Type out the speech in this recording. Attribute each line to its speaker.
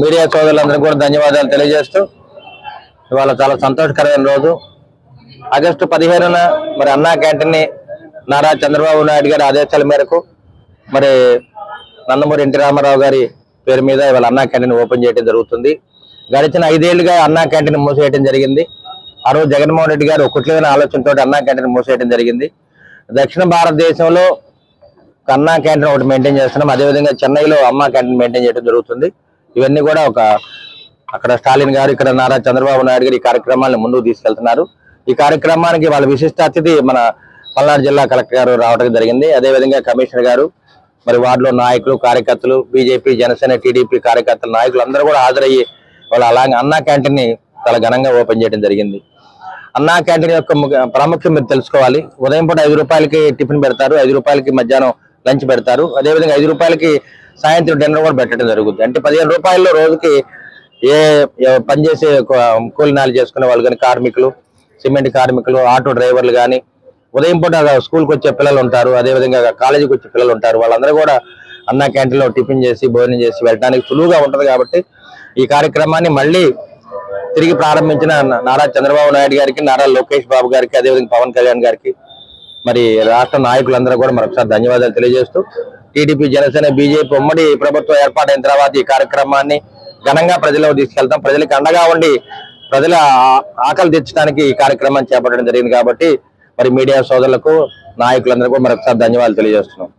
Speaker 1: Media సోదరులందరికీ కూడా ధన్యవాదాలు తెలియజేస్తూ ఇవాళ చాలా సంతోషకరమైన రోజు. ఆగస్టు 15న మరి అన్నా క్యాంటీన్ ని నారా చంద్రబాబు నాయుడు గారి ఆదేశాల మేరకు మరి నందమూరి ఎన్టీ రామారావు గారి పేరు మీద ఇవాళ అన్నా క్యాంటీన్ ఓపెన్ చేయడం జరుగుతుంది. గడిచిన 5 ఏళ్లుగా అన్నా క్యాంటీన్ మూసేయడం జరిగింది. ఆ రోజు జగన్మోహన్ రెడ్డి గారు కుట్లైన ఆలోచనతో అన్నా క్యాంటీన్ మూసేయడం జరిగింది. దక్షిణ భారతదేశంలో అన్నా క్యాంటీన్ ఒకటి మెయింటైన్ చేస్తున్నాం. అదేవిధంగా చెన్నైలో అమ్మా క్యాంటీన్ మెయింటైన్ చేయడం జరుగుతుంది. ఇవన్నీ కూడా అక్కడ స్టాలిన్ గారు, ఇక్కడ నారా చంద్రబాబు నాయుడు గారు ఈ కార్యక్రమాలను ముందుకు తీసుకెళ్తున్నారు. ఈ కార్యక్రమానికి వాళ్ళ విశిష్ట అతిథి మన పల్నాడు జిల్లా కలెక్టర్ గారు రావడం జరిగింది. అదేవిధంగా కమిషనర్ గారు, మరి వార్డులో నాయకులు, కార్యకర్తలు, బీజేపీ, జనసేన, టీడీపీ కార్యకర్తలు, నాయకులు అందరూ కూడా హాజరయ్యి వాళ్ళు అలాగే అన్నా క్యాంటీన్ ని చాలా ఘనంగా ఓపెన్ చేయడం జరిగింది. అన్నా క్యాంటీన్ యొక్క ప్రాముఖ్యం మీరు తెలుసుకోవాలి. ఉదయం పూట 5 రూపాయలకి టిఫిన్ పెడతారు, 5 రూపాయలకి మధ్యాహ్నం లంచ్ పెడతారు. అదేవిధంగా 5 రూపాయలకి సాయంత్రం డిన్నర్ కూడా పెట్టడం జరుగుతుంది. అంటే 15 రూపాయల్లో రోజుకి పనిచేసే కూలినాలు చేసుకునే వాళ్ళు కానీ, కార్మికులు, సిమెంట్ కార్మికులు, ఆటో డ్రైవర్లు కానీ, ఉదయం పూట స్కూల్కి వచ్చే పిల్లలు ఉంటారు, అదేవిధంగా కాలేజీకి వచ్చే పిల్లలు ఉంటారు. వాళ్ళందరూ కూడా అన్నా క్యాంటీన్లో టిఫిన్ చేసి భోజనం చేసి వెళ్ళడానికి సులువుగా ఉంటుంది. కాబట్టి ఈ కార్యక్రమాన్ని మళ్ళీ తిరిగి ప్రారంభించిన నారా చంద్రబాబు నాయుడు గారికి, నారా లోకేష్ బాబు గారికి, అదేవిధంగా పవన్ కళ్యాణ్ గారికి, మరి రాష్ట్ర నాయకులందరూ కూడా మరొకసారి ధన్యవాదాలు తెలియజేస్తూ టీడీపీ, జనసేన, బీజేపీ ఉమ్మడి ప్రభుత్వం ఏర్పాటైన తర్వాత ఈ కార్యక్రమాన్ని ఘనంగా ప్రజలకు తీసుకెళ్తాం. ప్రజలకు అండగా ఉండి ప్రజల ఆకలి తీర్చడానికి ఈ కార్యక్రమాన్ని చేపట్టడం జరిగింది. కాబట్టి మరి మీడియా సోదరులకు, నాయకులందరూ కూడా మరొకసారి ధన్యవాదాలు తెలియజేస్తున్నాం.